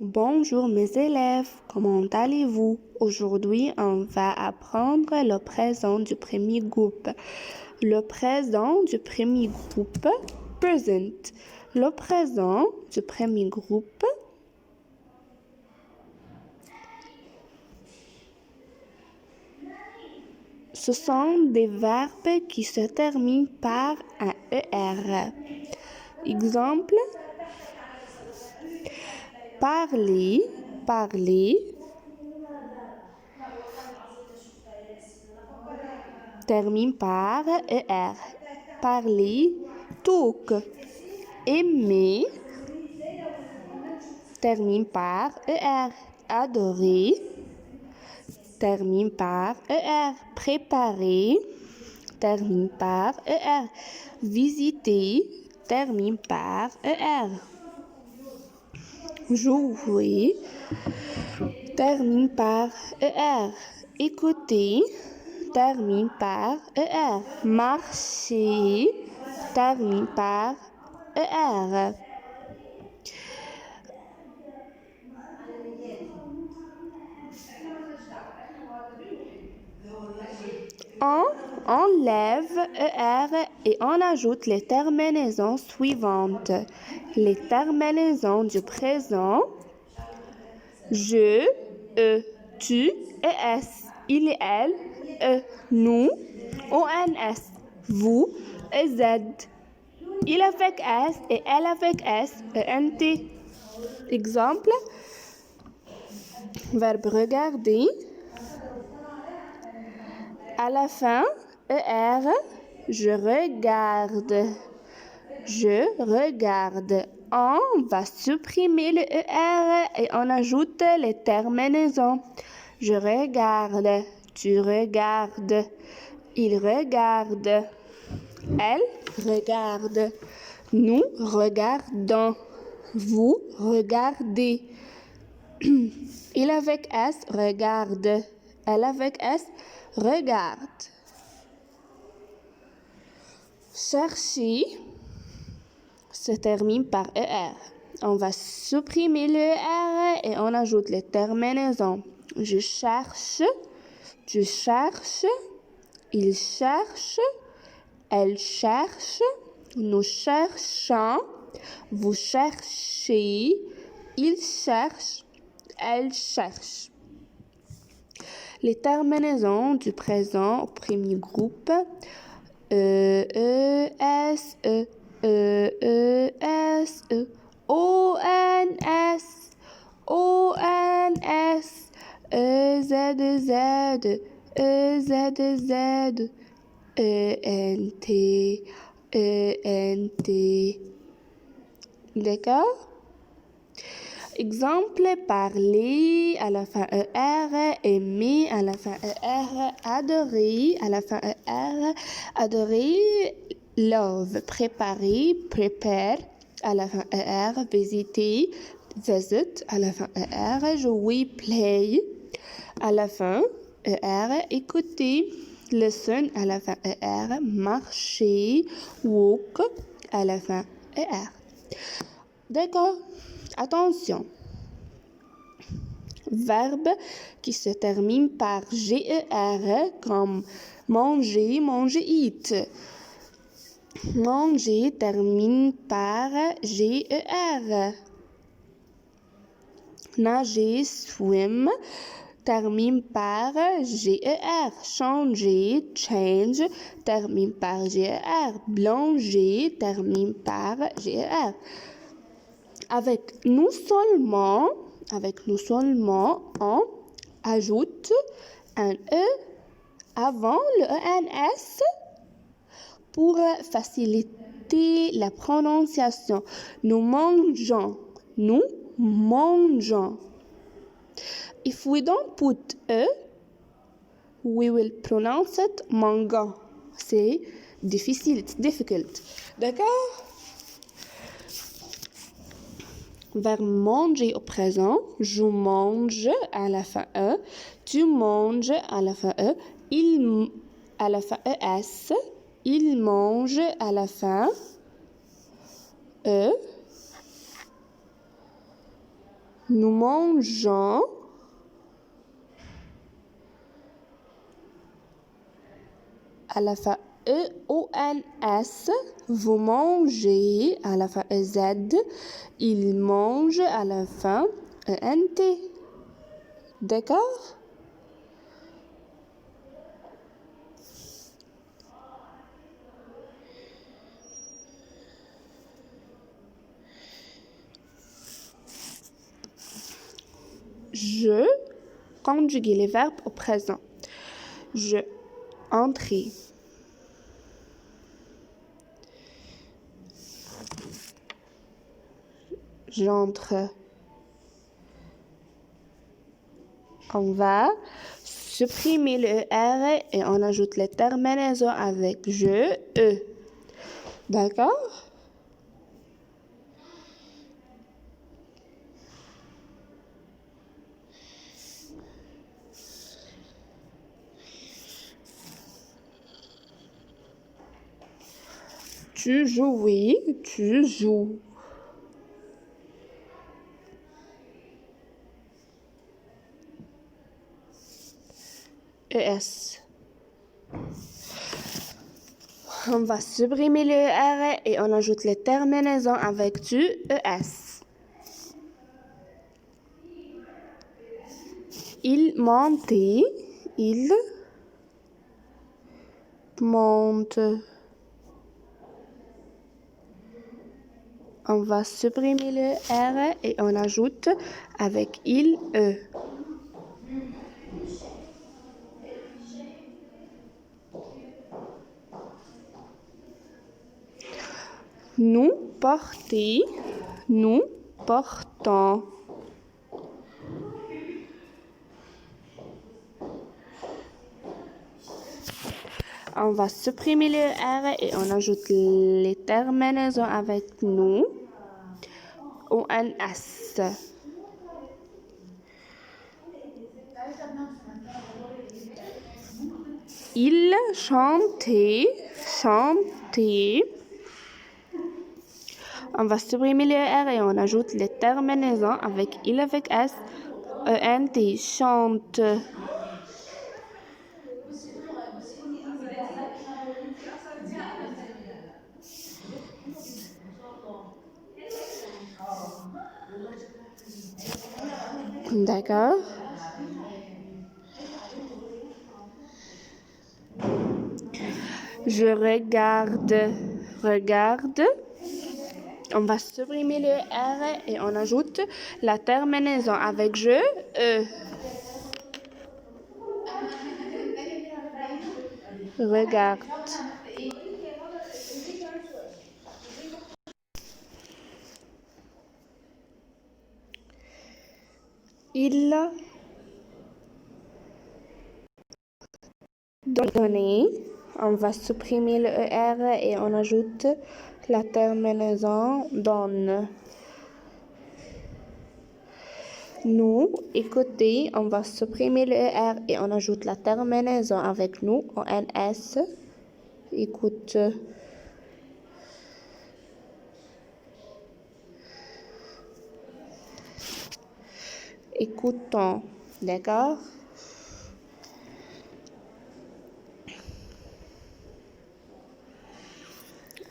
Bonjour mes élèves, comment allez-vous? Aujourd'hui, on va apprendre le présent du premier groupe. Le présent du premier groupe, present. Le présent du premier groupe, ce sont des verbes qui se terminent par un ER. Exemple, parler, parler, termine par ER. Parler, talk. Aimer, termine par ER. Adorer, termine par ER. Préparer, termine par ER. Visiter, termine par ER. Jouer, termine par ER. Écouter, termine par ER. Marcher, termine par ER. On enlève ER et on ajoute les terminaisons suivantes. Les terminaisons du présent, je, tu et s. Il et elle, nous, ons, vous et z. Il avec s et elle avec s, ent. Exemple, verbe regarder. À la fin, ER, je regarde. Je regarde. On va supprimer le ER et on ajoute les terminaisons. Je regarde. Tu regardes. Il regarde. Elle regarde. Nous regardons. Vous regardez. Il avec S regarde. Elle avec S regarde. Chercher se termine par ER. On va supprimer le ER et on ajoute les terminaisons. Je cherche, tu cherches, il cherche, elle cherche, nous cherchons, vous cherchez, il cherche, elle cherche. Les terminaisons du présent au premier groupe, s, s, o, n, s, o, n, s, z, z, z, z, n, t, n, t. D'accord? Exemple, parler à la fin ER, aimer à la fin ER, adorer à la fin ER, adorer, love, préparer, prepare à la fin ER, visiter, visit à la fin ER, jouer, play à la fin ER, écouter, listen à la fin ER, marcher, walk à la fin ER. D'accord? Attention. Verbe qui se termine par GER comme manger, manger, eat. Manger termine par GER. Nager, swim, termine par GER. Changer, change, termine par GER. Blanger, termine par GER. Avec nous seulement, on ajoute un E avant le ENS pour faciliter la prononciation. Nous mangeons. If we don't put E, we will pronounce it mango. C'est difficile, it's difficult. D'accord? Verbe manger au présent, je mange à la fin E, tu manges à la fin E, il à la fin ES, il mange à la fin E, Nous mangeons. À la fin E-O-N-S, vous mangez. À la fin Z, il mange. À la fin E-N-T. D'accord? Je conjugue les verbes au présent. Je entrer. J'entre. On va supprimer le R et on ajoute les terminaisons avec je, E. D'accord? Tu joues, oui, tu joues. ES. On va supprimer le R et on ajoute les terminaisons avec du ES. Il montait, il monte. On va supprimer le R et on ajoute avec il, E. Nous porter, nous portons. On va supprimer le R et on ajoute les terminaisons avec nous. ONS. Il chantait, chantait. On va supprimer le R et on ajoute les terminaisons avec il avec S. ENT, chante. D'accord. Je regarde, regarde. On va supprimer le R et on ajoute la terminaison avec je, E. Regarde. Il donnait. On va supprimer le ER et on ajoute la terminaison donne. Nous, écoutez, on va supprimer le ER et on ajoute la terminaison avec nous, ONS. Écoute. Écoutons, d'accord?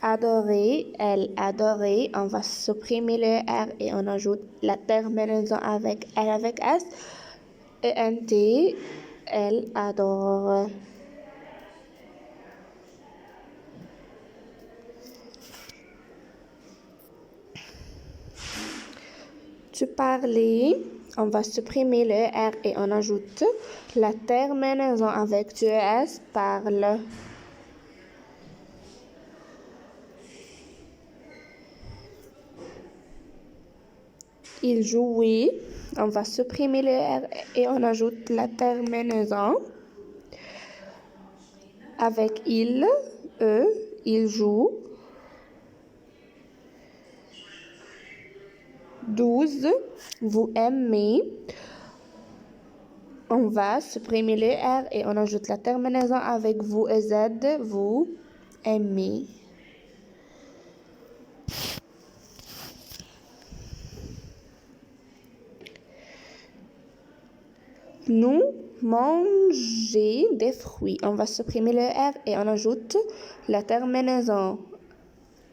Adorer, elle adorait. On va supprimer le R et on ajoute la terminaison avec elle avec S. ENT, elle adore. Tu parlais, on va supprimer le R et on ajoute la terminaison avec du S, parle. Il jouait, on va supprimer le R et on ajoute la terminaison avec il, il joue. 12, vous aimez. On va supprimer le R et on ajoute la terminaison avec vous et Z, vous aimez. Nous manger des fruits. On va supprimer le R et on ajoute la terminaison.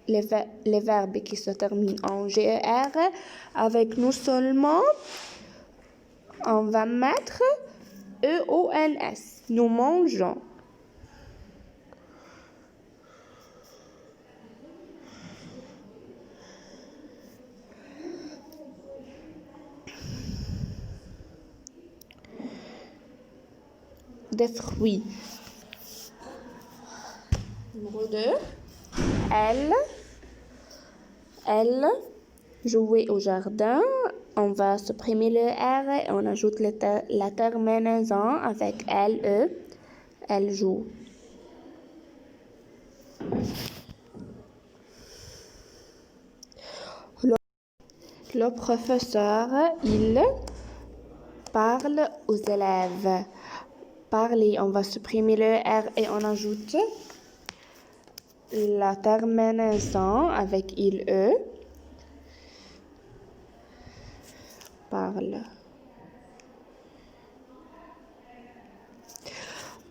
Les verbes qui se terminent en GER. Avec nous seulement, on va mettre EONS. Nous mangeons. Des fruits. Numéro 2. Elle jouait au jardin. On va supprimer le R et on ajoute la terminaison avec LE. Elle joue. Le professeur, il parle aux élèves. Parler, on va supprimer le R et on ajoute la terminaison avec ILE. Parle.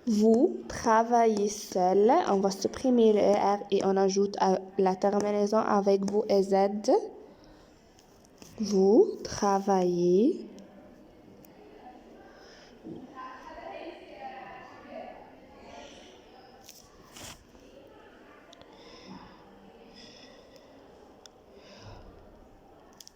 Vous travaillez seul. On va supprimer le R et on ajoute la terminaison avec vous et Z. Vous travaillez.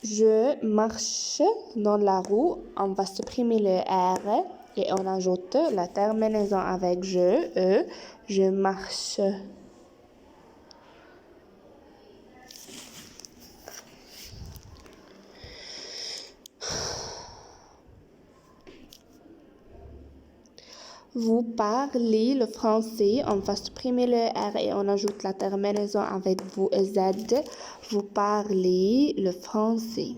Je marche dans la rue. On va supprimer le R et on ajoute la terminaison avec je. Je marche. Vous parlez le français. On va supprimer le R et on ajoute la terminaison avec vous et Z. Vous parlez le français.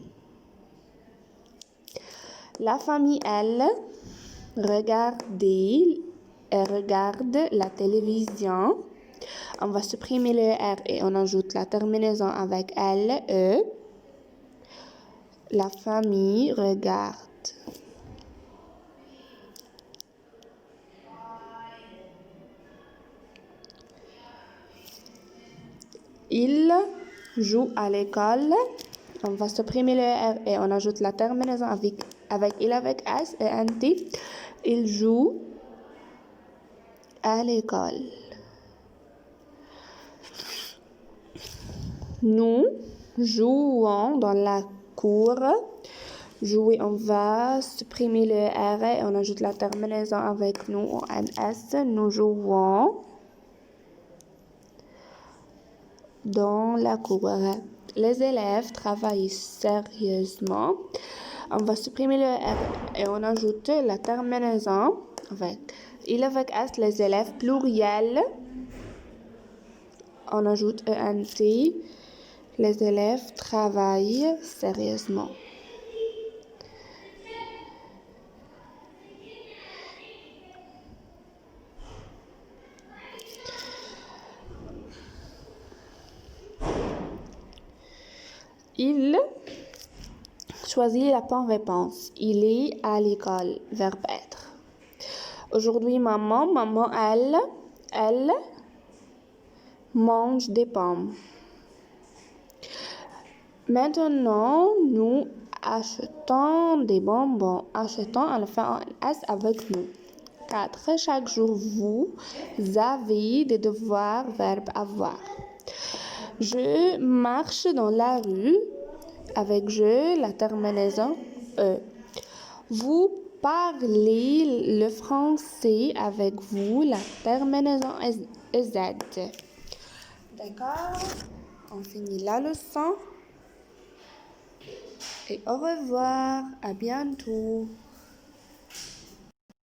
La famille, elle, regarde la télévision. On va supprimer le R et on ajoute la terminaison avec LE. La famille regarde. Il joue à l'école. On va supprimer le R et on ajoute la terminaison avec il avec S et NT. Il joue à l'école. Nous jouons dans la cour. Jouer, on va supprimer le R et on ajoute la terminaison avec nous, NS. Nous jouons dans la cour. Les élèves travaillent sérieusement. On va supprimer le R et on ajoute la terminaison avec il avec S. Les élèves pluriel. On ajoute ENT. Les élèves travaillent sérieusement. Il choisit la bonne réponse. Il est à l'école. Verbe être. Aujourd'hui, maman, elle mange des pommes. Maintenant, nous achetons des bonbons. Achetons, on le fait en S avec nous. 4. Chaque jour, vous avez des devoirs. Verbe avoir. Je marche dans la rue avec je, la terminaison E. Vous parlez le français avec vous, la terminaison Z. D'accord? On finit la leçon. Et au revoir, à bientôt.